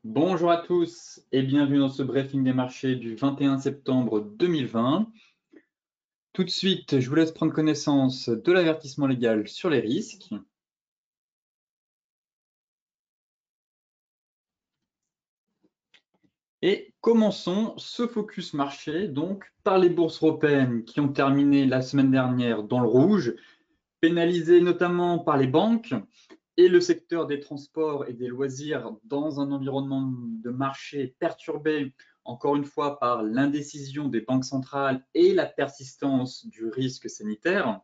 Bonjour à tous et bienvenue dans ce briefing des marchés du 21 septembre 2020. Tout de suite, je vous laisse prendre connaissance de l'avertissement légal sur les risques. Et commençons ce focus marché donc par les bourses européennes qui ont terminé la semaine dernière dans le rouge, pénalisées notamment par les banques et le secteur des transports et des loisirs dans un environnement de marché perturbé, encore une fois, par l'indécision des banques centrales et la persistance du risque sanitaire.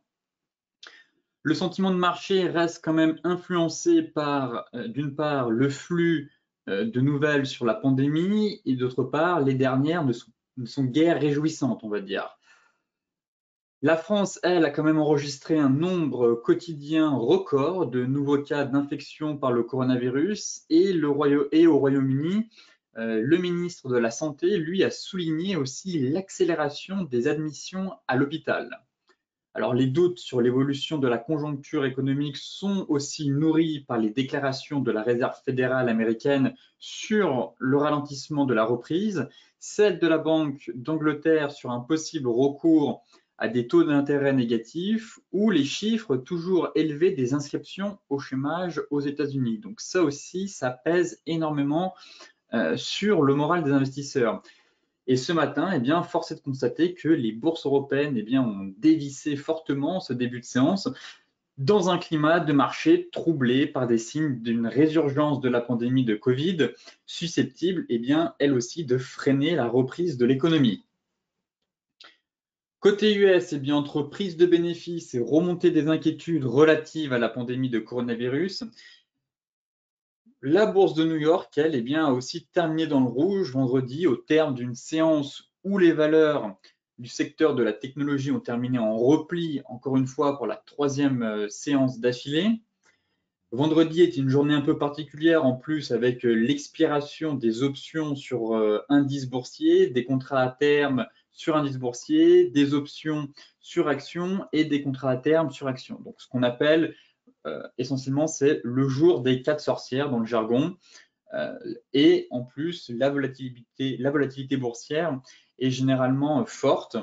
Le sentiment de marché reste quand même influencé par, d'une part, le flux de nouvelles sur la pandémie et d'autre part, les dernières ne sont guère réjouissantes, on va dire. La France, elle, a quand même enregistré un nombre quotidien record de nouveaux cas d'infection par le coronavirus et au Royaume-Uni, le ministre de la Santé, lui, a souligné aussi l'accélération des admissions à l'hôpital. Alors les doutes sur l'évolution de la conjoncture économique sont aussi nourris par les déclarations de la Réserve fédérale américaine sur le ralentissement de la reprise, celle de la Banque d'Angleterre sur un possible recours à des taux d'intérêt négatifs ou les chiffres toujours élevés des inscriptions au chômage aux États-Unis. Donc ça aussi, ça pèse énormément sur le moral des investisseurs. Et ce matin, eh bien, force est de constater que les bourses européennes ont dévissé fortement ce début de séance dans un climat de marché troublé par des signes d'une résurgence de la pandémie de Covid, susceptible, elle aussi, de freiner la reprise de l'économie. Côté US, entre prise de bénéfices et remontée des inquiétudes relatives à la pandémie de coronavirus, la bourse de New York, elle, a aussi terminé dans le rouge vendredi au terme d'une séance où les valeurs du secteur de la technologie ont terminé en repli, encore une fois pour la troisième séance d'affilée. Vendredi est une journée un peu particulière en plus avec l'expiration des options sur indices boursiers, des contrats à terme sur indices boursiers, des options sur actions et des contrats à terme sur actions. Donc ce qu'on appelle essentiellement, c'est le jour des quatre sorcières dans le jargon. Et en plus, la volatilité boursière est généralement forte.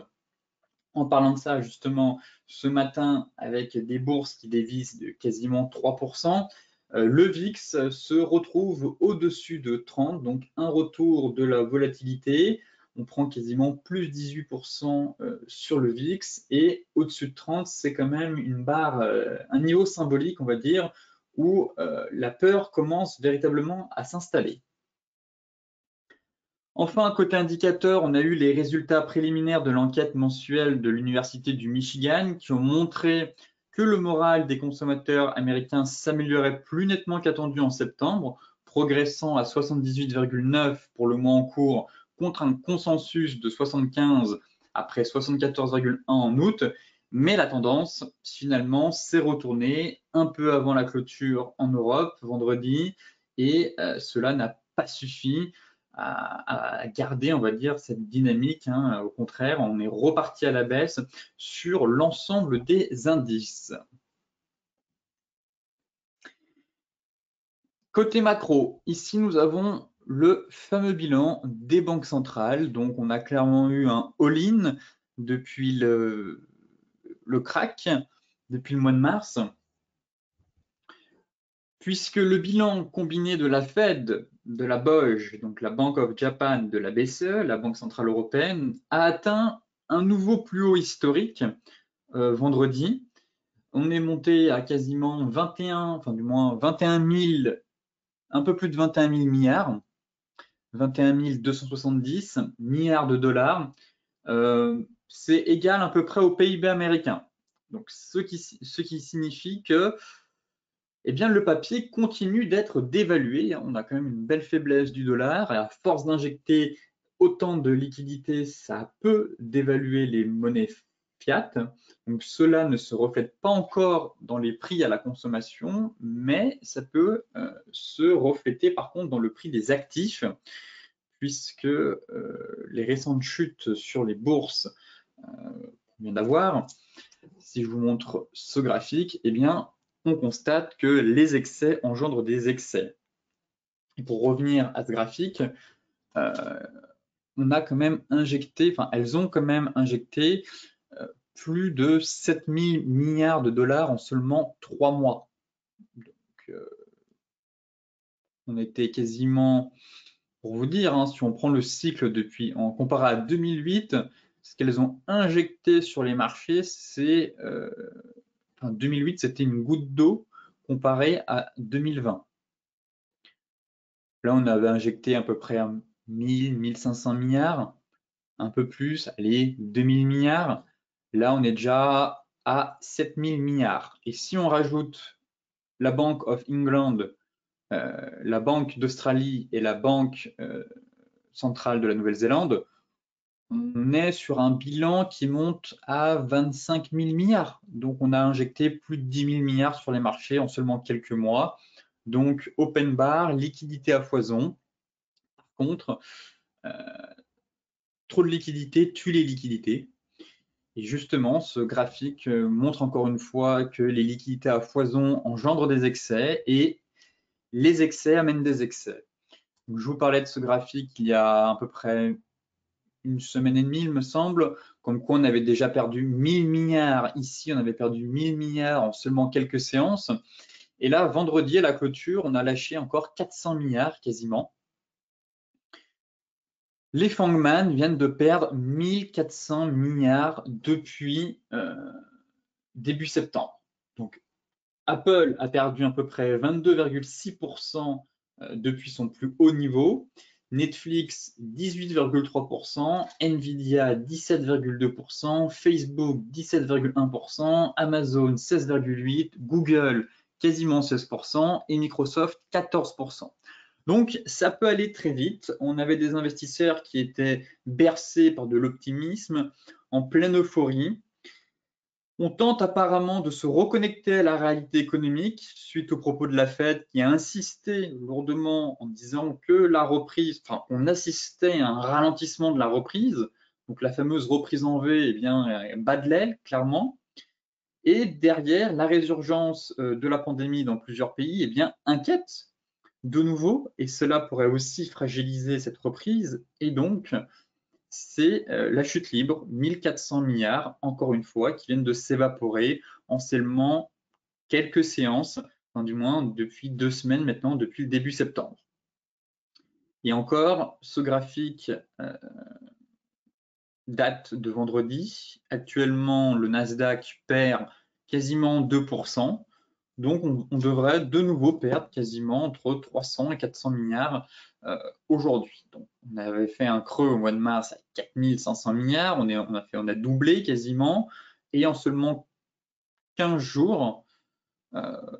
En parlant de ça, justement, ce matin, avec des bourses qui dévissent de quasiment 3%, le VIX se retrouve au-dessus de 30, donc un retour de la volatilité. On prend quasiment plus 18% sur le VIX et au-dessus de 30, c'est quand même une barre, un niveau symbolique, on va dire, où la peur commence véritablement à s'installer. Enfin, côté indicateur, on a eu les résultats préliminaires de l'enquête mensuelle de l'Université du Michigan qui ont montré que le moral des consommateurs américains s'améliorait plus nettement qu'attendu en septembre, progressant à 78,9 pour le mois en cours contre un consensus de 75 après 74,1 en août. Mais la tendance, finalement, s'est retournée un peu avant la clôture en Europe vendredi et cela n'a pas suffi à garder, on va dire, cette dynamique. Au contraire, on est reparti à la baisse sur l'ensemble des indices. Côté macro, ici nous avons le fameux bilan des banques centrales. Donc on a clairement eu un all-in depuis le crack, depuis le mois de mars, puisque le bilan combiné de la Fed, de la BOJ, donc la Bank of Japan, de la BCE, la Banque centrale européenne, a atteint un nouveau plus haut historique vendredi. On est monté à quasiment 21, enfin du moins 21 000, un peu plus de 21 000 milliards, 21 270 milliards de dollars. C'est égal à peu près au PIB américain. Donc, ce qui signifie que le papier continue d'être dévalué. On a quand même une belle faiblesse du dollar. Et à force d'injecter autant de liquidités, ça peut dévaluer les monnaies fiat. Donc cela ne se reflète pas encore dans les prix à la consommation, mais ça peut se refléter par contre dans le prix des actifs, puisque les récentes chutes sur les bourses qu'on vient d'avoir, si je vous montre ce graphique, on constate que les excès engendrent des excès. Et pour revenir à ce graphique, on a quand même injecté, enfin elles ont quand même injecté plus de 7 000 milliards de dollars en seulement 3 mois. Donc, on était quasiment, pour vous dire, hein, si on prend le cycle depuis, en comparé à 2008, ce qu'elles ont injecté sur les marchés, c'est, enfin 2008, c'était une goutte d'eau comparé à 2020. Là, on avait injecté à peu près 1000, 1500 milliards, un peu plus, allez, 2000 milliards. Là, on est déjà à 7000 milliards. Et si on rajoute la Bank of England, la Banque d'Australie et la Banque centrale de la Nouvelle-Zélande, on est sur un bilan qui monte à 25 000 milliards. Donc, on a injecté plus de 10 000 milliards sur les marchés en seulement quelques mois. Donc, open bar, liquidité à foison. Par contre, trop de liquidité tue les liquidités. Et justement, ce graphique montre encore une fois que les liquidités à foison engendrent des excès et les excès amènent des excès. Donc, je vous parlais de ce graphique il y a à peu près une semaine et demie, il me semble, comme quoi on avait déjà perdu 1000 milliards. Ici, on avait perdu 1000 milliards en seulement quelques séances. Et là, vendredi, à la clôture, on a lâché encore 400 milliards quasiment. Les Fangman viennent de perdre 1400 milliards depuis début septembre. Donc, Apple a perdu à peu près 22,6% depuis son plus haut niveau. Netflix 18,3%, Nvidia 17,2%, Facebook 17,1%, Amazon 16,8%, Google quasiment 16% et Microsoft 14%. Donc ça peut aller très vite. On avait des investisseurs qui étaient bercés par de l'optimisme, en pleine euphorie. On tente apparemment de se reconnecter à la réalité économique suite aux propos de la Fed qui a insisté lourdement en disant que la reprise, enfin, on assistait à un ralentissement de la reprise, donc la fameuse reprise en V, eh bien, bat de l'aile, clairement. Et derrière, la résurgence de la pandémie dans plusieurs pays, eh bien, inquiète de nouveau, et cela pourrait aussi fragiliser cette reprise, et donc c'est la chute libre, 1400 milliards, encore une fois, qui viennent de s'évaporer en seulement quelques séances, enfin, du moins depuis 2 semaines maintenant, depuis le début septembre. Et encore, ce graphique date de vendredi. Actuellement, le Nasdaq perd quasiment 2%. Donc, on devrait de nouveau perdre quasiment entre 300 et 400 milliards aujourd'hui. Donc, on avait fait un creux au mois de mars à 4500 milliards, on a doublé quasiment, et en seulement 15 jours,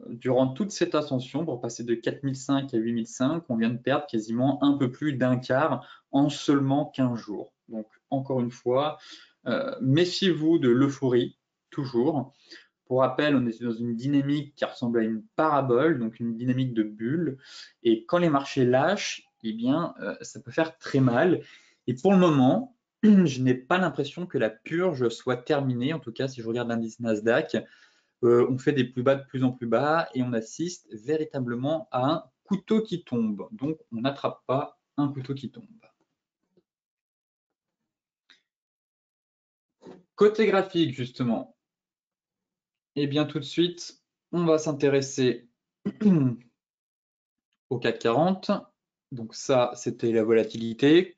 durant toute cette ascension, pour passer de 4005 à 8005, on vient de perdre quasiment un peu plus d'un quart en seulement 15 jours. Donc, encore une fois, méfiez-vous de l'euphorie, toujours. Pour rappel, on était dans une dynamique qui ressemble à une parabole, donc une dynamique de bulle. Et quand les marchés lâchent, eh bien, ça peut faire très mal. Et pour le moment, je n'ai pas l'impression que la purge soit terminée. En tout cas, si je regarde l'indice Nasdaq, on fait des plus bas de plus en plus bas et on assiste véritablement à un couteau qui tombe. Donc, on n'attrape pas un couteau qui tombe. Côté graphique, justement, eh bien, tout de suite, on va s'intéresser au CAC 40. Donc ça, c'était la volatilité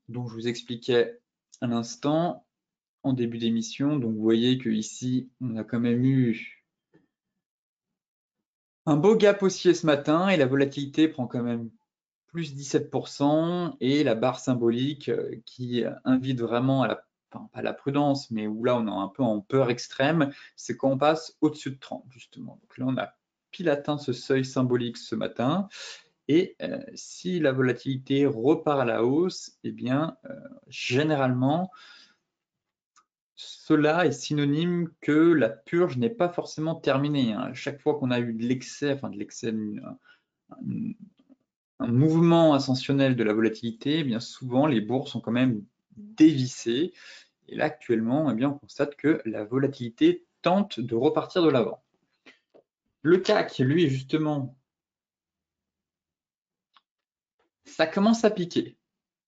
dont je vous expliquais à l'instant en début d'émission. Donc vous voyez que ici, on a quand même eu un beau gap haussier ce matin et la volatilité prend quand même plus 17% et la barre symbolique qui invite vraiment à la, enfin, pas à la prudence, mais où là on est un peu en peur extrême, c'est quand on passe au-dessus de 30 justement. Donc là on a pile atteint ce seuil symbolique ce matin. Et si la volatilité repart à la hausse, eh bien, généralement, cela est synonyme que la purge n'est pas forcément terminée. Hein. Chaque fois qu'on a eu de l'excès, enfin de l'excès, un mouvement ascensionnel de la volatilité, eh bien souvent les bourses sont quand même dévissées. Et là, actuellement, eh bien, on constate que la volatilité tente de repartir de l'avant. Le CAC, lui, justement, ça commence à piquer.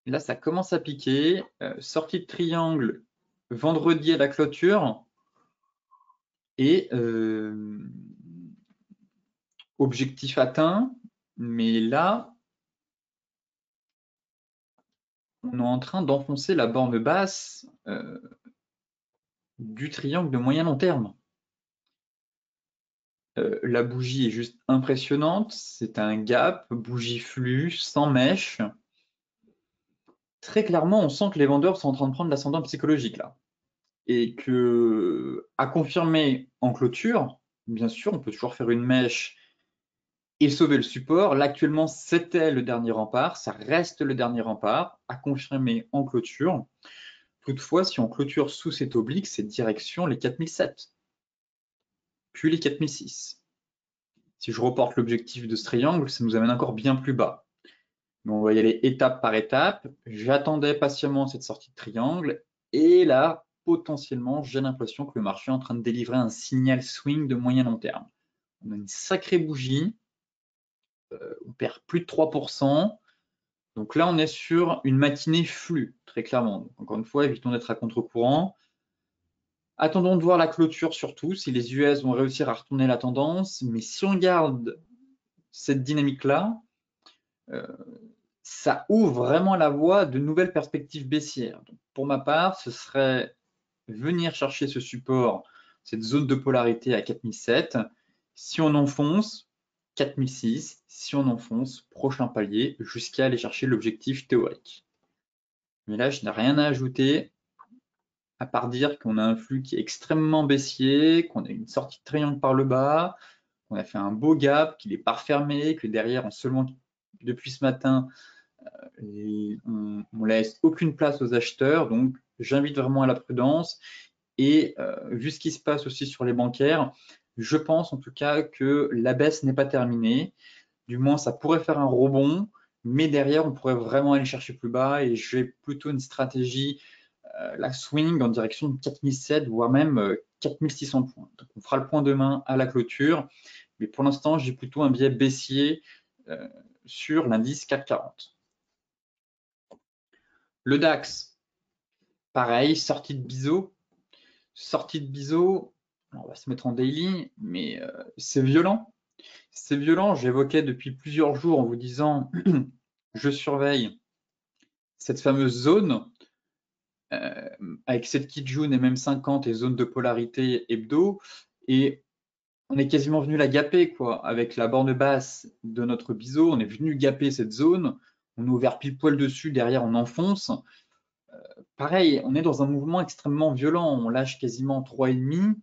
Là, ça commence à piquer. Sortie de triangle vendredi à la clôture. Et objectif atteint. Mais là, on est en train d'enfoncer la borne basse du triangle de moyen long terme. La bougie est juste impressionnante. C'est un gap, bougie flux, sans mèche. Très clairement, on sent que les vendeurs sont en train de prendre l'ascendant psychologique là. Et que, à confirmer en clôture, bien sûr, on peut toujours faire une mèche et sauver le support. Là, actuellement, c'était le dernier rempart. Ça reste le dernier rempart, à confirmer en clôture. Toutefois, si on clôture sous cet oblique, c'est direction les 4007, puis les 4006. Si je reporte l'objectif de ce triangle, ça nous amène encore bien plus bas. Mais on va y aller étape par étape. J'attendais patiemment cette sortie de triangle. Et là, potentiellement, j'ai l'impression que le marché est en train de délivrer un signal swing de moyen long terme. On a une sacrée bougie. On perd plus de 3%. Donc là, on est sur une matinée flux, très clairement. Donc, encore une fois, évitons d'être à contre-courant. Attendons de voir la clôture surtout, si les US vont réussir à retourner la tendance. Mais si on garde cette dynamique-là, ça ouvre vraiment la voie de nouvelles perspectives baissières. Donc, pour ma part, ce serait venir chercher ce support, cette zone de polarité à 4007. Si on enfonce, 4006. Si on enfonce, prochain palier, jusqu'à aller chercher l'objectif théorique. Mais là, je n'ai rien à ajouter, à part dire qu'on a un flux qui est extrêmement baissier, qu'on a une sortie de triangle par le bas, qu'on a fait un beau gap, qu'il n'est pas refermé, que derrière, depuis ce matin, on laisse aucune place aux acheteurs. Donc, j'invite vraiment à la prudence. Et vu ce qui se passe aussi sur les bancaires, je pense en tout cas que la baisse n'est pas terminée. Du moins, ça pourrait faire un rebond, mais derrière, on pourrait vraiment aller chercher plus bas. Et j'ai plutôt une stratégie, la swing en direction de 4007, voire même 4600 points. Donc, on fera le point demain à la clôture. Mais pour l'instant, j'ai plutôt un biais baissier sur l'indice CAC 40. Le DAX, pareil, sortie de biseau. Sortie de biseau, on va se mettre en daily, mais c'est violent. C'est violent, j'évoquais depuis plusieurs jours en vous disant je surveille cette fameuse zone avec cette Kijun et même 50 et zone de polarité hebdo, et on est quasiment venu la gaper quoi. Avec la borne basse de notre biseau, on est venu gaper cette zone, on est ouvert pile poil dessus, derrière on enfonce. Pareil, on est dans un mouvement extrêmement violent, on lâche quasiment 3,5.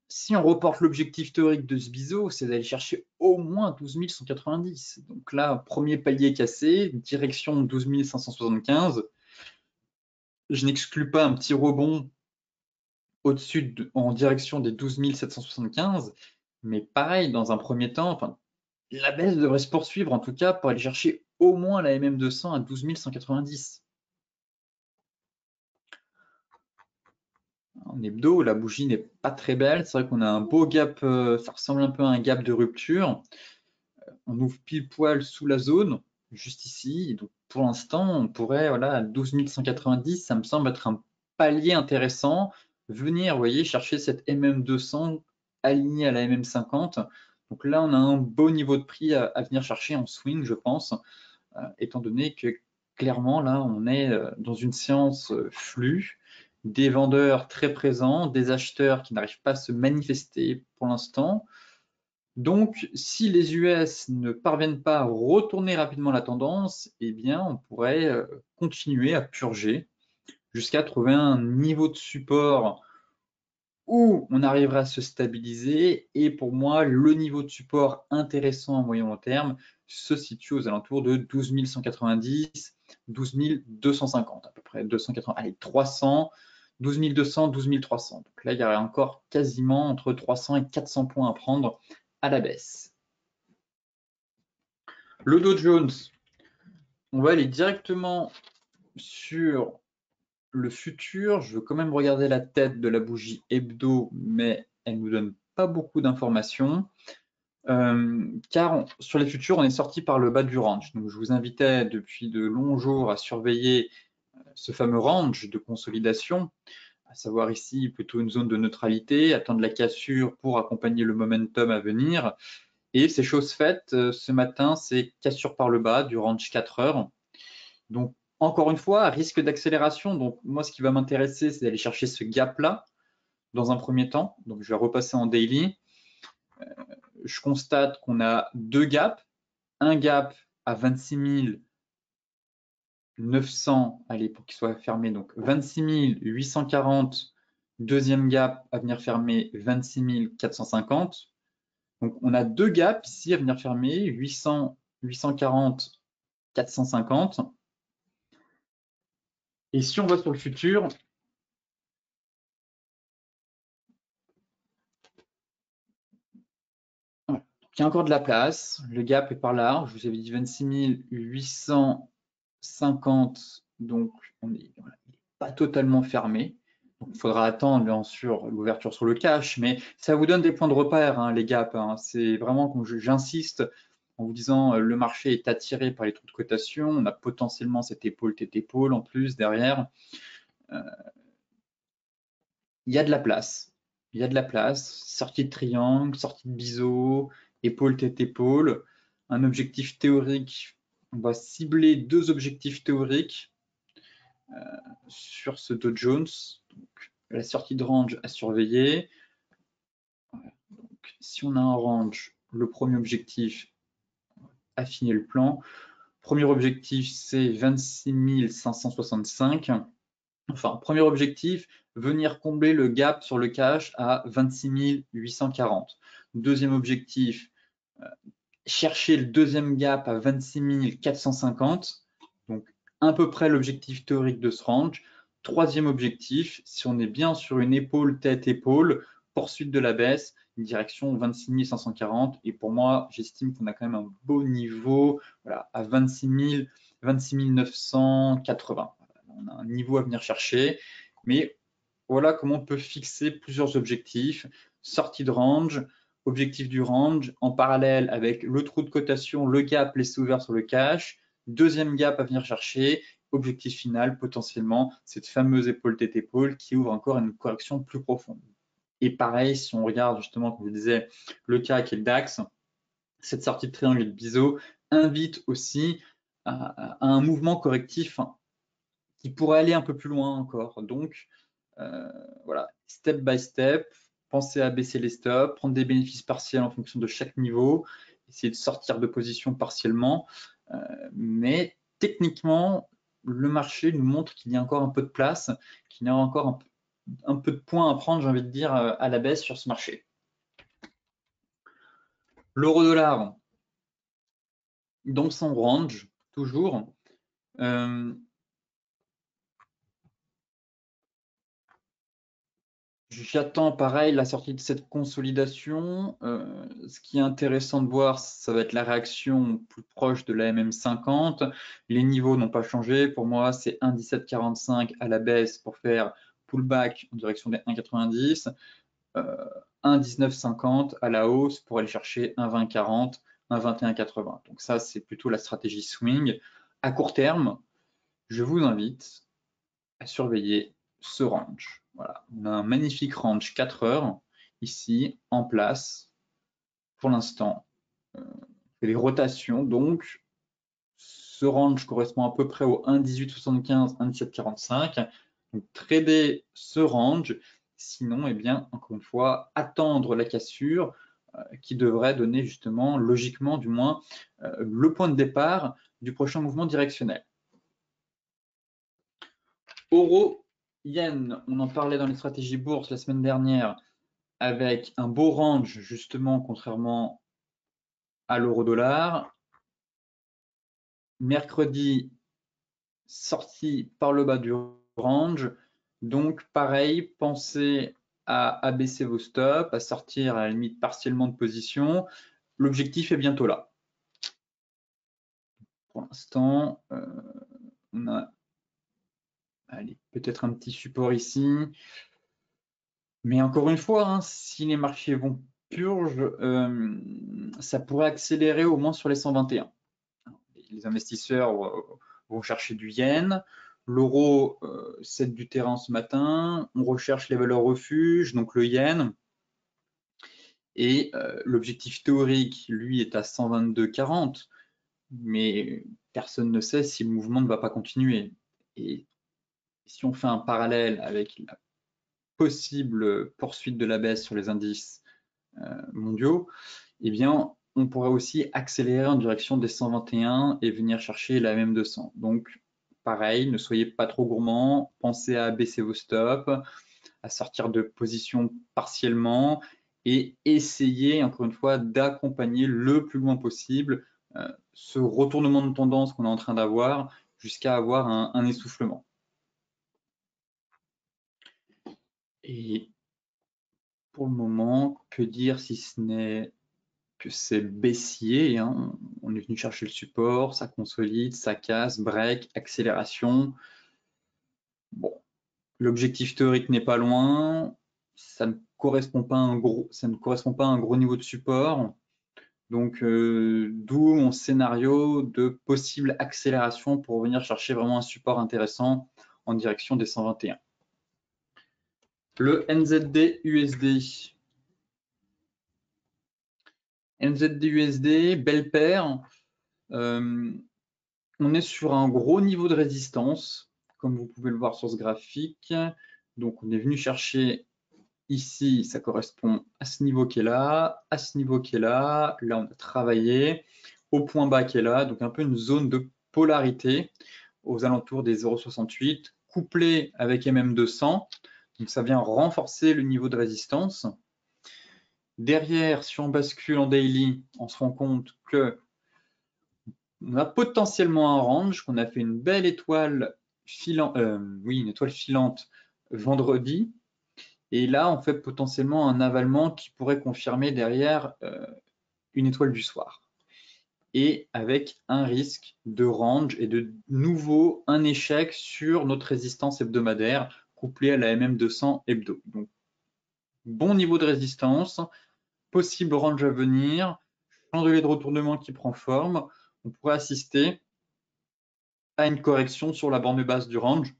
Si on reporte l'objectif théorique de ce biseau, c'est d'aller chercher au moins 12 190. Donc là, premier palier cassé, direction 12 575. Je n'exclus pas un petit rebond au-dessus en direction des 12 775. Mais pareil, dans un premier temps, enfin, la baisse devrait se poursuivre en tout cas pour aller chercher au moins la MM200 à 12 190. En hebdo, la bougie n'est pas très belle. C'est vrai qu'on a un beau gap, ça ressemble un peu à un gap de rupture. On ouvre pile poil sous la zone, juste ici. Et donc pour l'instant, on pourrait, voilà, à 12 190, ça me semble être un palier intéressant. Venir, vous voyez, chercher cette MM200 alignée à la MM50. Donc là, on a un beau niveau de prix à venir chercher en swing, je pense, étant donné que clairement, là, on est dans une séance flux, des vendeurs très présents, des acheteurs qui n'arrivent pas à se manifester pour l'instant. Donc, si les US ne parviennent pas à retourner rapidement la tendance, eh bien, on pourrait continuer à purger jusqu'à trouver un niveau de support où on arrivera à se stabiliser. Et pour moi, le niveau de support intéressant à moyen long terme se situe aux alentours de 12 190, 12 250 à peu près, 280, allez, 300, 12 200, 12 300. Donc là, il y aurait encore quasiment entre 300 et 400 points à prendre à la baisse. Le Dow Jones, on va aller directement sur le futur. Je veux quand même regarder la tête de la bougie hebdo, mais elle ne nous donne pas beaucoup d'informations. car sur les futurs, on est sorti par le bas du range. Donc, je vous invitais depuis de longs jours à surveiller ce fameux range de consolidation, à savoir ici plutôt une zone de neutralité, attendre la cassure pour accompagner le momentum à venir. Et c'est chose faite, ce matin, c'est cassure par le bas du range 4 heures. Donc, encore une fois, risque d'accélération. Donc, moi, ce qui va m'intéresser, c'est d'aller chercher ce gap-là dans un premier temps. Donc, je vais repasser en daily. Je constate qu'on a deux gaps. Un gap à 26 900, allez, pour qu'il soit fermé, donc 26 840. Deuxième gap à venir fermer 26 450. Donc, on a deux gaps ici à venir fermer, 800, 840, 450. Et si on va sur le futur, voilà. Il y a encore de la place. Le gap est par là. Je vous avais dit 26 850. Donc, on est, voilà, il n'est pas totalement fermé. Donc, il faudra attendre, bien sûr, l'ouverture sur le cash. Mais ça vous donne des points de repère, hein, les gaps. Hein. C'est vraiment, comme j'insiste, en vous disant le marché est attiré par les trous de cotation. On a potentiellement cette épaule, tête épaule en plus derrière. Il y a de la place. Il y a de la place. Sortie de triangle, sortie de biseau, épaule, tête, épaule. Un objectif théorique. On va cibler deux objectifs théoriques sur ce Dow Jones. Donc, la sortie de range à surveiller. Donc, si on a un range, le premier objectif, affiner le plan. Premier objectif, c'est 26 565. Enfin, premier objectif, venir combler le gap sur le cash à 26 840. Deuxième objectif, chercher le deuxième gap à 26 450. Donc, à peu près l'objectif théorique de ce range. Troisième objectif, si on est bien sur une épaule, tête, épaule, poursuite de la baisse, direction 26 540. Et pour moi, j'estime qu'on a quand même un beau niveau, voilà, à 26 980. On a un niveau à venir chercher, mais voilà comment on peut fixer plusieurs objectifs. Sortie de range, objectif du range, en parallèle avec le trou de cotation, le gap laissé ouvert sur le cash, deuxième gap à venir chercher, objectif final potentiellement cette fameuse épaule tête épaule qui ouvre encore une correction plus profonde. Et pareil, si on regarde justement, comme je disais, le CAC et le DAX, cette sortie de triangle et de biseau invite aussi à un mouvement correctif qui pourrait aller un peu plus loin encore. Donc, voilà, step by step, pensez à baisser les stops, prendre des bénéfices partiels en fonction de chaque niveau, essayer de sortir de position partiellement. Mais techniquement, le marché nous montre qu'il y a encore un peu de place, qu'il y a encore un peu de points à prendre, j'ai envie de dire, à la baisse sur ce marché. L'euro-dollar, dans son range, toujours. J'attends pareil la sortie de cette consolidation. Ce qui est intéressant de voir, ça va être la réaction plus proche de la MM50. Les niveaux n'ont pas changé. Pour moi, c'est 1,1745 à la baisse pour faire pullback en direction des 1,90. 1,1950 à la hausse pour aller chercher 1,2040, 1,2180. Donc ça, c'est plutôt la stratégie swing. À court terme, je vous invite à surveiller ce range. Voilà, on a un magnifique range 4 heures ici en place pour l'instant. Les rotations, donc ce range correspond à peu près au 1,1875, 1,1745. Donc trader ce range, sinon, eh bien, encore une fois, attendre la cassure qui devrait donner justement, logiquement du moins, le point de départ du prochain mouvement directionnel. Euro, yen, on en parlait dans les stratégies bourse la semaine dernière avec un beau range justement contrairement à l'euro-dollar. Mercredi, sorti par le bas du range. Donc pareil, pensez à abaisser vos stops, à sortir à la limite partiellement de position. L'objectif est bientôt là. Pour l'instant, on a peut-être un petit support ici. Mais encore une fois, hein, si les marchés vont purge, ça pourrait accélérer au moins sur les 121. Les investisseurs vont chercher du yen. L'euro cède du terrain ce matin. On recherche les valeurs refuges, donc le yen. Et l'objectif théorique, lui, est à 122,40. Mais personne ne sait si le mouvement ne va pas continuer. Et si on fait un parallèle avec la possible poursuite de la baisse sur les indices mondiaux, eh bien, on pourrait aussi accélérer en direction des 121 et venir chercher la MM200. Donc, pareil, ne soyez pas trop gourmands, pensez à baisser vos stops, à sortir de position partiellement et essayez, encore une fois, d'accompagner le plus loin possible ce retournement de tendance qu'on est en train d'avoir jusqu'à avoir un essoufflement. Et pour le moment, que dire si ce n'est que c'est baissier, hein. On est venu chercher le support, ça consolide, ça casse, break, accélération. Bon, l'objectif théorique n'est pas loin, ça ne correspond pas à un gros niveau de support. Donc, d'où mon scénario de possible accélération pour venir chercher vraiment un support intéressant en direction des 121. Le NZD-USD. NZD-USD, belle paire. On est sur un gros niveau de résistance, comme vous pouvez le voir sur ce graphique. Donc, on est venu chercher ici, ça correspond à ce niveau qui est là, à ce niveau qui est là. Là, on a travaillé au point bas qui est là, donc un peu une zone de polarité aux alentours des 0,68, couplé avec MM200. Donc, ça vient renforcer le niveau de résistance. Derrière, si on bascule en daily, on se rend compte que on a potentiellement un range, qu'on a fait une belle étoile filante, une étoile filante vendredi. Et là, on fait potentiellement un avalement qui pourrait confirmer derrière une étoile du soir. Et avec un risque de range et de nouveau un échec sur notre résistance hebdomadaire couplée à la MM200 hebdo. Donc, bon niveau de résistance, possible range à venir, chandelier de retournement qui prend forme. On pourrait assister à une correction sur la borne basse du range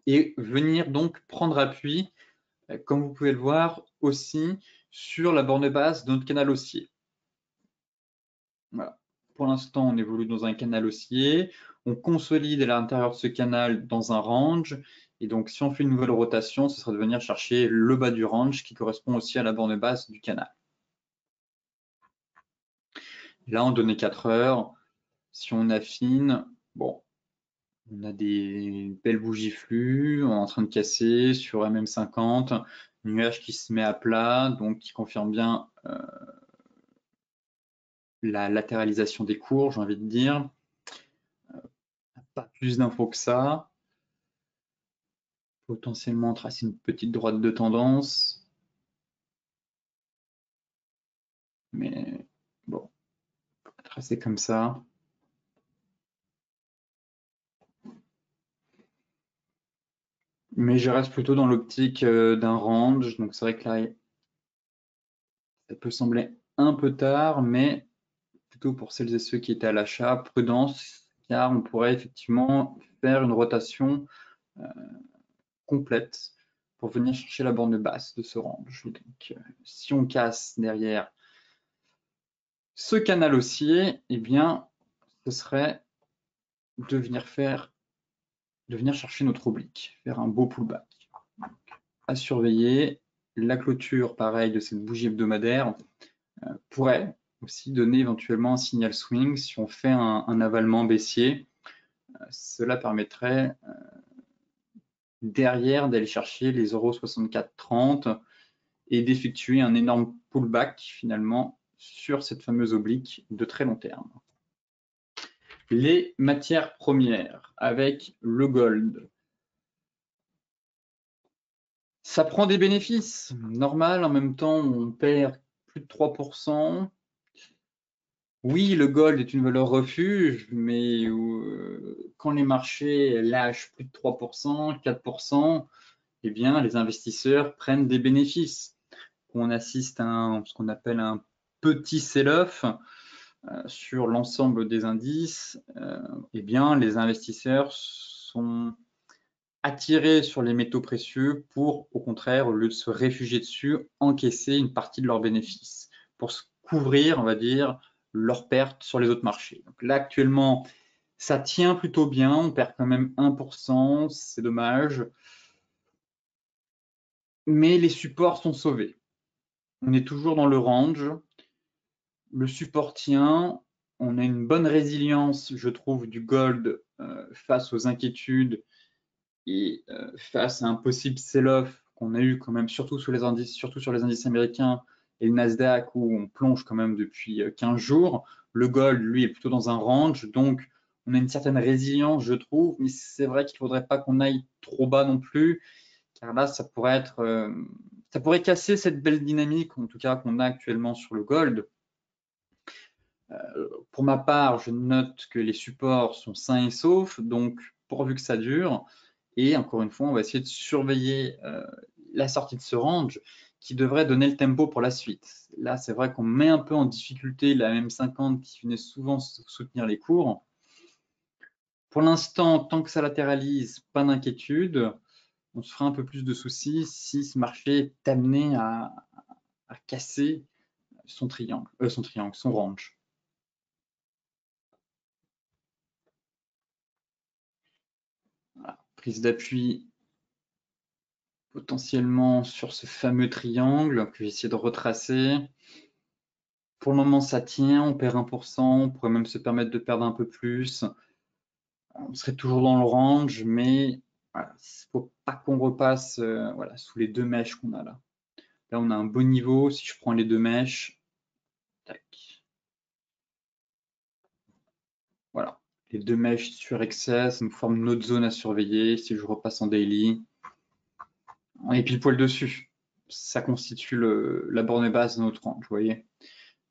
et venir donc prendre appui, comme vous pouvez le voir aussi, sur la borne basse de notre canal haussier. Voilà. Pour l'instant, on évolue dans un canal haussier, on consolide à l'intérieur de ce canal dans un range, et donc si on fait une nouvelle rotation, ce sera de venir chercher le bas du range qui correspond aussi à la borne basse du canal. Là, en données 4 heures, si on affine, bon, on a des belles bougies flux, on est en train de casser sur MM50, nuage qui se met à plat, donc qui confirme bien la latéralisation des cours, j'ai envie de dire. Pas plus d'infos que ça. Potentiellement tracer une petite droite de tendance. Mais bon, tracer comme ça. Mais je reste plutôt dans l'optique d'un range. Donc c'est vrai que là, ça peut sembler un peu tard, mais plutôt pour celles et ceux qui étaient à l'achat, prudence, car on pourrait effectivement faire une rotation complète pour venir chercher la borne basse de ce range. Donc, si on casse derrière ce canal haussier, eh bien, ce serait de venir chercher notre oblique, faire un beau pullback. Donc, à surveiller. La clôture, pareil, de cette bougie hebdomadaire pourrait aussi donner éventuellement un signal swing si on fait un avalement baissier. Cela permettrait derrière d'aller chercher les 0,6430 et d'effectuer un énorme pullback finalement sur cette fameuse oblique de très long terme. Les matières premières avec le gold. Ça prend des bénéfices, normal, en même temps on perd plus de 3%. Oui, le gold est une valeur refuge, mais quand les marchés lâchent plus de 3%, 4%, eh bien les investisseurs prennent des bénéfices. on assiste à ce qu'on appelle un petit sell-off sur l'ensemble des indices, eh bien, les investisseurs sont attirés sur les métaux précieux pour, au contraire, au lieu de se réfugier dessus, encaisser une partie de leurs bénéfices pour se couvrir, on va dire, leurs pertes sur les autres marchés. Donc là, actuellement, ça tient plutôt bien, on perd quand même 1%, c'est dommage, mais les supports sont sauvés. On est toujours dans le range, le support tient, on a une bonne résilience, je trouve, du gold face aux inquiétudes et face à un possible sell-off qu'on a eu quand même, surtout sur les indices américains et le Nasdaq où on plonge quand même depuis 15 jours. Le gold, lui, est plutôt dans un range, donc on a une certaine résilience, je trouve, mais c'est vrai qu'il ne faudrait pas qu'on aille trop bas non plus, car là, ça pourrait casser cette belle dynamique, en tout cas, qu'on a actuellement sur le gold. Pour ma part, je note que les supports sont sains et saufs, donc pourvu que ça dure. Et encore une fois, on va essayer de surveiller la sortie de ce range qui devrait donner le tempo pour la suite. Là, c'est vrai qu'on met un peu en difficulté la M50 qui venait souvent soutenir les cours. Pour l'instant, tant que ça latéralise, pas d'inquiétude. On se fera un peu plus de soucis si ce marché est amené à casser son range. Voilà. Prise d'appui potentiellement sur ce fameux triangle que j'ai essayé de retracer. Pour le moment, ça tient, on perd 1%, on pourrait même se permettre de perdre un peu plus. On serait toujours dans le range, mais il ne faut pas qu'on repasse sous les 2 mèches qu'on a là. Là, on a un bon niveau. Si je prends les 2 mèches, tac. Voilà, les 2 mèches sur excès, ça nous forme une autre zone à surveiller. Si je repasse en daily, on est pile poil dessus. Ça constitue la borne basse de notre range, vous voyez.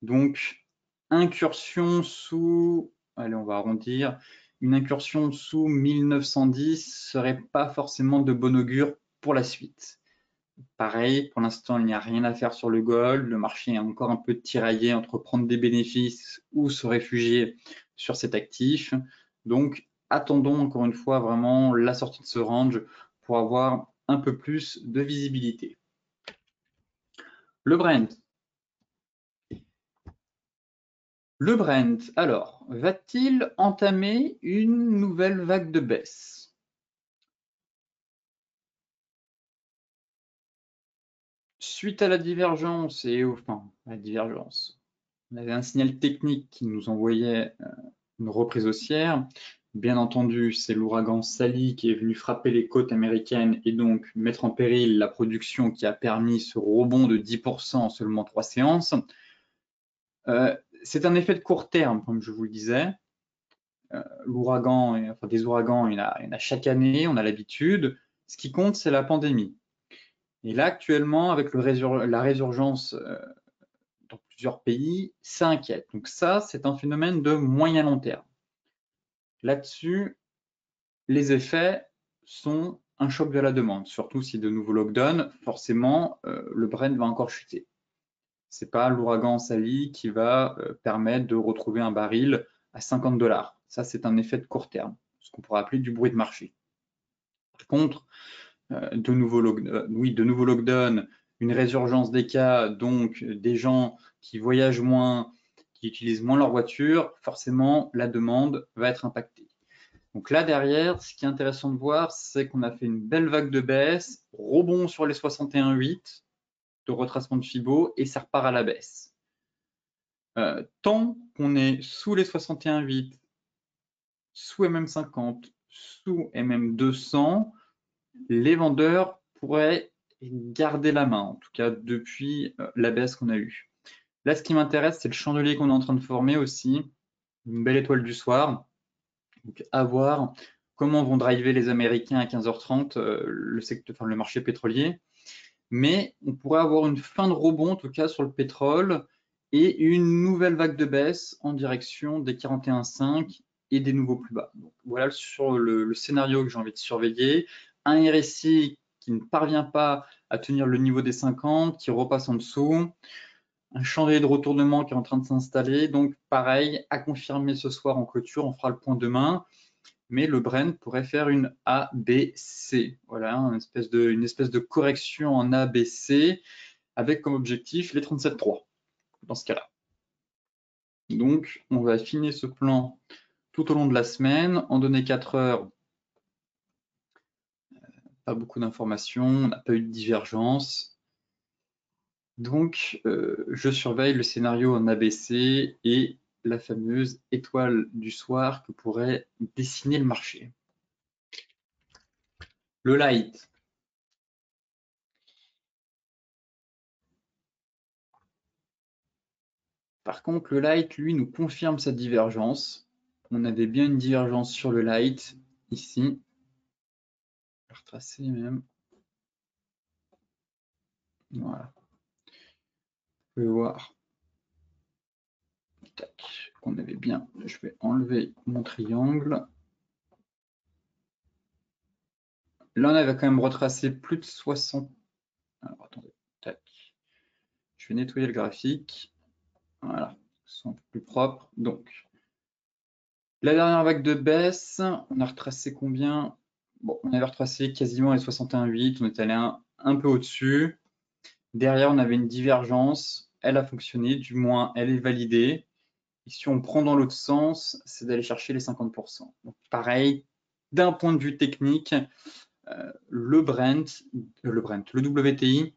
Donc, incursion sous, allez, on va arrondir, une incursion sous 1910 serait pas forcément de bon augure pour la suite. Pareil, pour l'instant, il n'y a rien à faire sur le gold. Le marché est encore un peu tiraillé entre prendre des bénéfices ou se réfugier sur cet actif. Donc, attendons encore une fois vraiment la sortie de ce range pour avoir un peu plus de visibilité. Le Brent. Le Brent, alors, va-t-il entamer une nouvelle vague de baisse? Suite à la divergence on avait un signal technique qui nous envoyait une reprise haussière. Bien entendu, c'est l'ouragan Sally qui est venu frapper les côtes américaines et donc mettre en péril la production qui a permis ce rebond de 10% en seulement 3 séances. C'est un effet de court terme, comme je vous le disais. Des ouragans, il y en a chaque année, on a l'habitude. Ce qui compte, c'est la pandémie. Et là, actuellement, avec la résurgence dans plusieurs pays, ça inquiète. Donc ça, c'est un phénomène de moyen long terme. Là-dessus, les effets sont un choc de la demande, surtout si de nouveaux lockdowns, forcément, le Brent va encore chuter. C'est pas l'ouragan Sally qui va permettre de retrouver un baril à 50 $. Ça, c'est un effet de court terme, ce qu'on pourrait appeler du bruit de marché. Par contre, de nouveaux lockdowns, une résurgence des cas, donc des gens qui voyagent moins, qui utilisent moins leur voiture, forcément, la demande va être impactée. Donc là, derrière, ce qui est intéressant de voir, c'est qu'on a fait une belle vague de baisse, rebond sur les 61,8 de retracement de Fibo, et ça repart à la baisse. Tant qu'on est sous les 61,8, sous MM50, sous MM200, les vendeurs pourraient garder la main, en tout cas depuis la baisse qu'on a eue. Là, ce qui m'intéresse, c'est le chandelier qu'on est en train de former aussi, une belle étoile du soir. Donc, à voir comment vont driver les Américains à 15h30 le marché pétrolier. Mais on pourrait avoir une fin de rebond, en tout cas sur le pétrole, et une nouvelle vague de baisse en direction des 41,5 et des nouveaux plus bas. Donc, voilà sur le scénario que j'ai envie de surveiller. Un RSI qui ne parvient pas à tenir le niveau des 50, qui repasse en dessous. Un chandelier de retournement qui est en train de s'installer. Donc, pareil, à confirmer ce soir en clôture. On fera le point demain. Mais le Brent pourrait faire une ABC. Voilà, une espèce de correction en ABC avec comme objectif les 37,3 dans ce cas-là. Donc, on va affiner ce plan tout au long de la semaine. En données 4 heures, pas beaucoup d'informations, on n'a pas eu de divergence. Donc, je surveille le scénario en ABC et la fameuse étoile du soir que pourrait dessiner le marché. Le light. Par contre, le light, lui, nous confirme sa divergence. On avait bien une divergence sur le light, ici. Je vais retracer même. Voilà. Vous pouvez voir. Tac, on avait bien. Je vais enlever mon triangle. Là, on avait quand même retracé plus de 60. Alors, attendez. Tac. Je vais nettoyer le graphique. Voilà. Ce sont un peu plus propres. Donc, la dernière vague de baisse, on a retracé combien? Bon, on avait retracé quasiment les 61,8. On est allé un peu au-dessus. Derrière, on avait une divergence. Elle a fonctionné, du moins, elle est validée. Et si on prend dans l'autre sens, c'est d'aller chercher les 50%. Donc, pareil, d'un point de vue technique, le WTI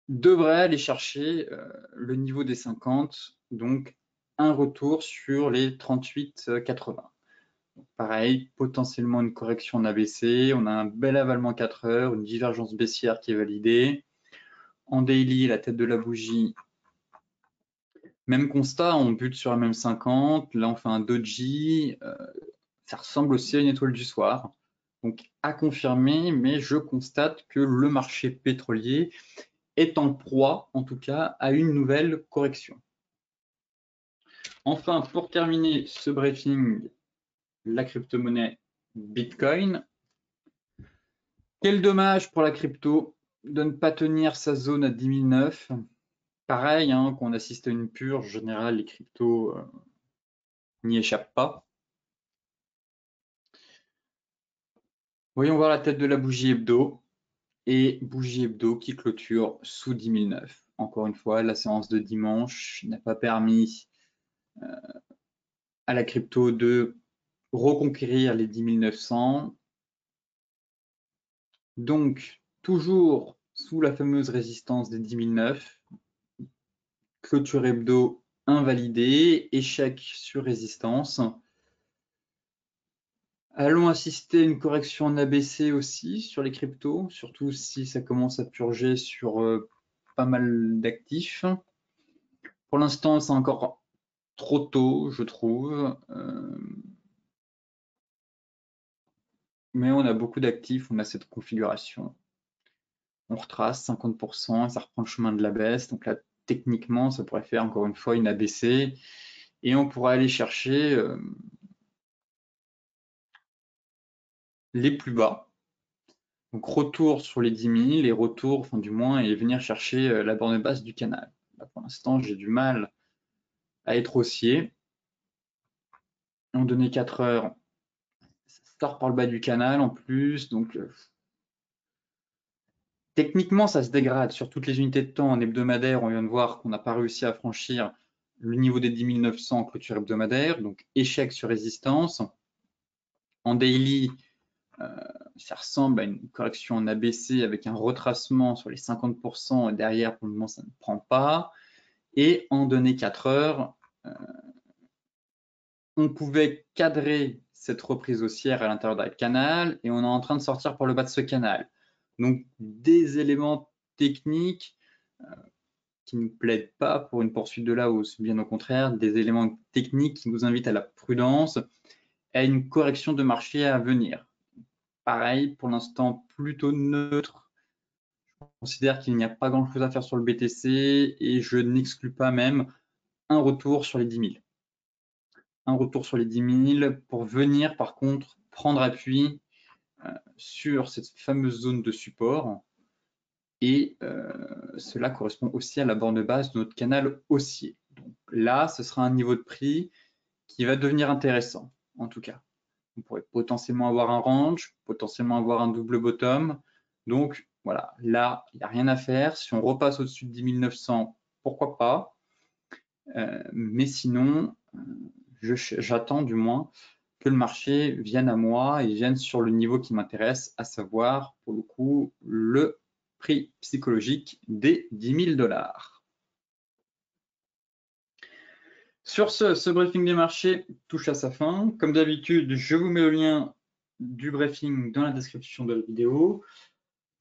devrait aller chercher le niveau des 50, donc un retour sur les 38,80. Pareil, potentiellement une correction en ABC, on a un bel avalement 4 heures, une divergence baissière qui est validée. En daily, la tête de la bougie, même constat, on bute sur la même 50, là on fait un doji, ça ressemble aussi à une étoile du soir. Donc à confirmer, mais je constate que le marché pétrolier est en proie, en tout cas, à une nouvelle correction. Enfin, pour terminer ce briefing, la crypto-monnaie Bitcoin. Quel dommage pour la crypto de ne pas tenir sa zone à 10 009. Pareil, hein, quand on assiste à une purge générale, les cryptos n'y échappent pas. Voyons voir la tête de la bougie hebdo. Et bougie hebdo qui clôture sous 10 009. Encore une fois, la séance de dimanche n'a pas permis à la crypto de reconquérir les 10 900. Donc, toujours sous la fameuse résistance des 10 009. Clôture hebdo invalidée, échec sur résistance. Allons assister à une correction en ABC aussi sur les cryptos, surtout si ça commence à purger sur pas mal d'actifs. Pour l'instant, c'est encore trop tôt, je trouve. Mais on a beaucoup d'actifs, on a cette configuration. On retrace 50%, ça reprend le chemin de la baisse. Donc là, techniquement, ça pourrait faire encore une fois une ABC. Et on pourrait aller chercher les plus bas. Donc retour sur les 10 000 et retour, enfin du moins, et venir chercher la borne basse du canal. Là, pour l'instant, j'ai du mal à être haussier. En données 4 heures, ça sort par le bas du canal en plus. Donc techniquement, ça se dégrade sur toutes les unités de temps. En hebdomadaire, on vient de voir qu'on n'a pas réussi à franchir le niveau des 10 900 en clôture hebdomadaire. Donc échec sur résistance. En daily, ça ressemble à une correction en ABC avec un retracement sur les 50% et derrière, pour le moment, ça ne prend pas. Et en données 4 heures, on pouvait cadrer cette reprise haussière à l'intérieur d'un canal et on est en train de sortir par le bas de ce canal. Donc, des éléments techniques qui ne plaident pas pour une poursuite de la hausse, bien au contraire, des éléments techniques qui nous invitent à la prudence, à une correction de marché à venir. Pareil, pour l'instant, plutôt neutre. Je considère qu'il n'y a pas grand-chose à faire sur le BTC et je n'exclus pas même un retour sur les 10 000. Un retour sur les 10 000 pour venir, par contre, prendre appui sur cette fameuse zone de support. Et cela correspond aussi à la borne basse de notre canal haussier. Donc là, ce sera un niveau de prix qui va devenir intéressant, en tout cas. On pourrait potentiellement avoir un range, potentiellement avoir un double bottom. Donc voilà, là, il n'y a rien à faire. Si on repasse au-dessus de 10 900, pourquoi pas. Mais sinon, j'attends du moins que le marché vienne à moi et vienne sur le niveau qui m'intéresse, à savoir, pour le coup, le prix psychologique des 10 000 $. Sur ce briefing des marchés touche à sa fin. Comme d'habitude, je vous mets le lien du briefing dans la description de la vidéo.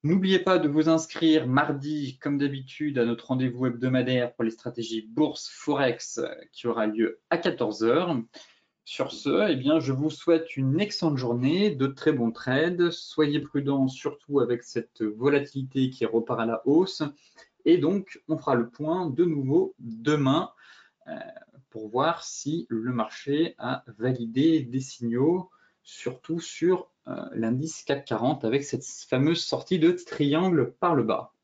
N'oubliez pas de vous inscrire mardi, comme d'habitude, à notre rendez-vous hebdomadaire pour les stratégies bourse Forex qui aura lieu à 14 h. Sur ce, eh bien, je vous souhaite une excellente journée, de très bons trades. Soyez prudents, surtout avec cette volatilité qui repart à la hausse. Et donc, on fera le point de nouveau demain pour voir si le marché a validé des signaux, surtout sur l'indice CAC 40 avec cette fameuse sortie de triangle par le bas.